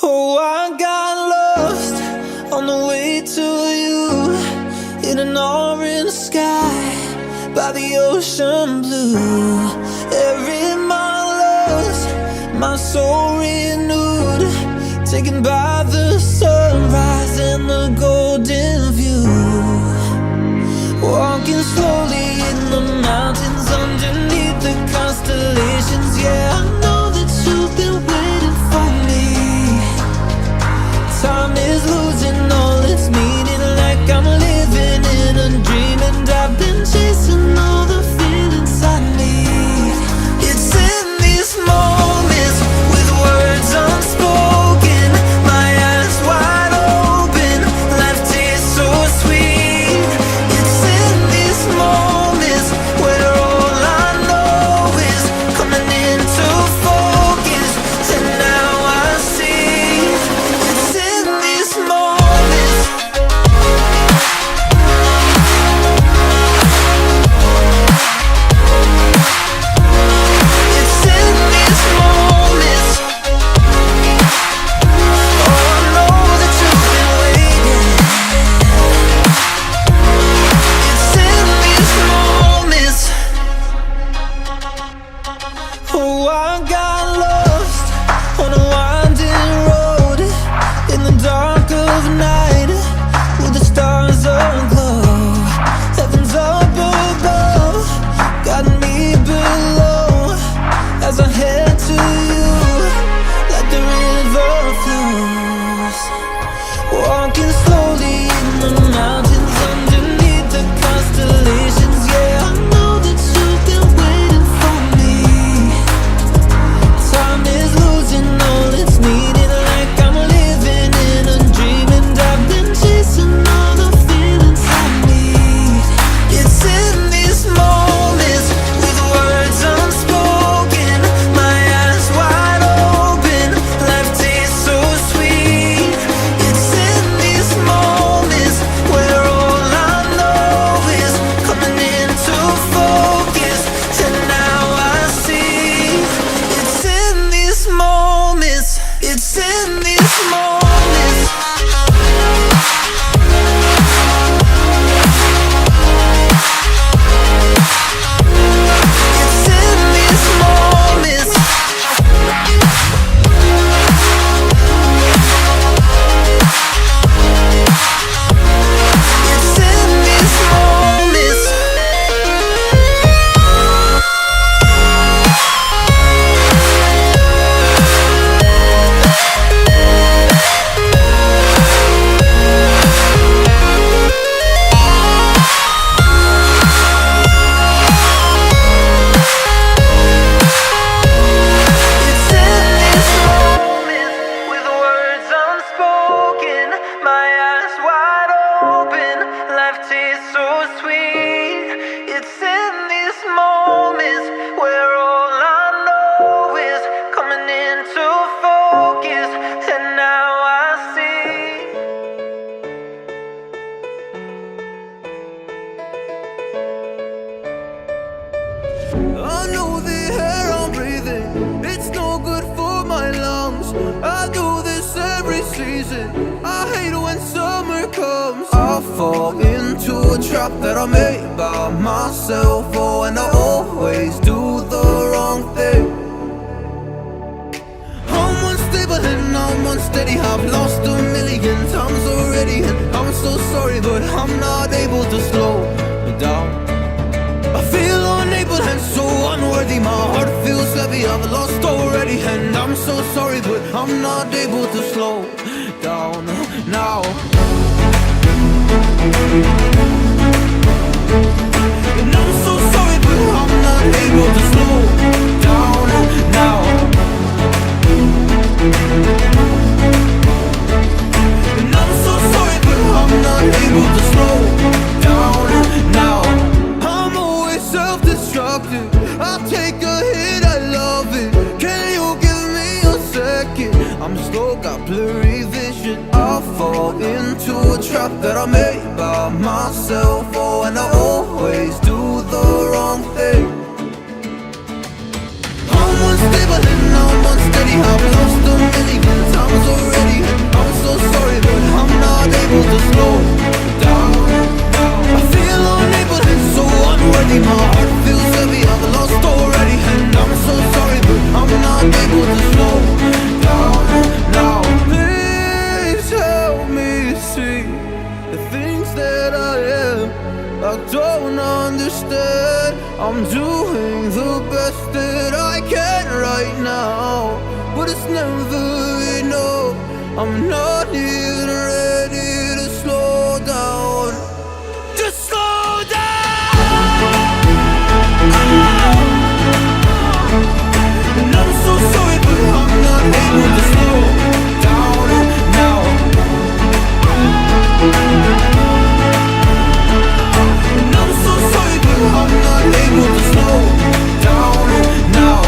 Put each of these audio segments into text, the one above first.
Oh, I got lost on the way to you in an orange sky by the ocean blue. Every mile lost, my soul renewed, taken by the sunrise and the golden view. Walking slowly in the mountains underneath the constellations. Yeah, I know that you've been waiting for me. Time is losing all its meaning, like I'm living in a dream, and I've been chasing all the feelings I need. It's in these moments with words unspoken, my eyes wide open, life tastes so sweet. It's in these moments where all I know is coming into focus, and now I see. It's in these moments. It's in these moments. Oh, I know that you've been waiting. It's in these moments. Oh, I got lost on a winding road in the dark of night, with the stars aglow. Heaven's up above, got me below, as I head to you like the river flows. Walking slowly in the mountains underneath the constellations. Yeah, I know that you've been waiting for me. Time is losing all its meaning, like I'm living in a dream, and I've been chasing all the feelings I need. It's in these moments with words unspoken, my eyes wide open, life tastes so sweet. It's in these moments where all I know is coming into focus, and now I see. It's in these moments. It's in these moments. It's in these moments. It's in these moments. It's in these moments with words unspoken, my eyes wide open, life tastes so sweet. It's in these moments where all I know is coming into focus, and now I see. I know the air I'm breathing, it's no good for my lungs. I do this every season, I hate when summer comes. I fall into a trap that I made by myself. Oh, and I always do the wrong thing. I'm unstable and I'm unsteady, I've lost a million times already, and I'm so sorry, but I'm not able to slow down. I feel unable and so unworthy, my heart feels heavy, I've lost already, and I'm so sorry, but I'm not able to slow down now. And I'm so sorry, but I'm not able to slow down now. And I'm so sorry, but I'm not able to slow down now. I'm always self-destructive, I take a hit, I love it. Can you give me a second? I'm slow, got blurry vision. I fall into a trap that I made by myself. Oh, and I always do the wrong thing. I'm unstable and I'm unsteady, I've lost a million times. was already. I'm so sorry, but I'm not able to slow down. I feel unable and so unworthy. My heart feels heavy, I'm lost already. And I'm so sorry, but I'm not able to slow down now. Please help me see the things that I am. I don't understand. I'm doing the best that I can right now, but it's never enough. I'm not even ready to slow down. Just slow down. And I'm so sorry, but I'm not able to slow down now. And I'm so sorry, but I'm not able to slow down now.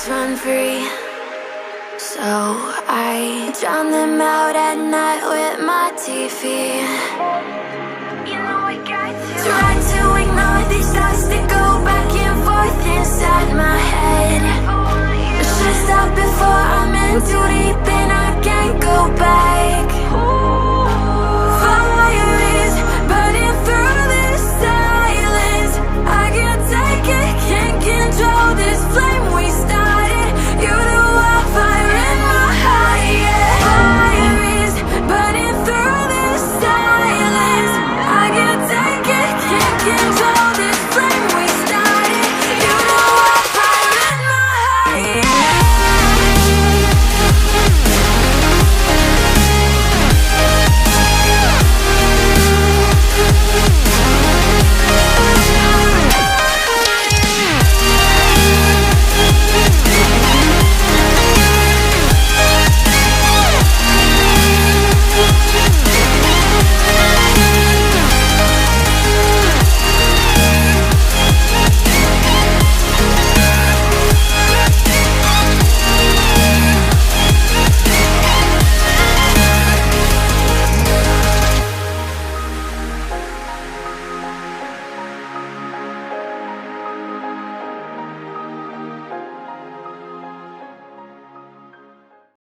thoughts run free, so I drown them out at night with my TV. Try to ignore these thoughts that go back and forth inside my head. I should stop before I'm in too deep.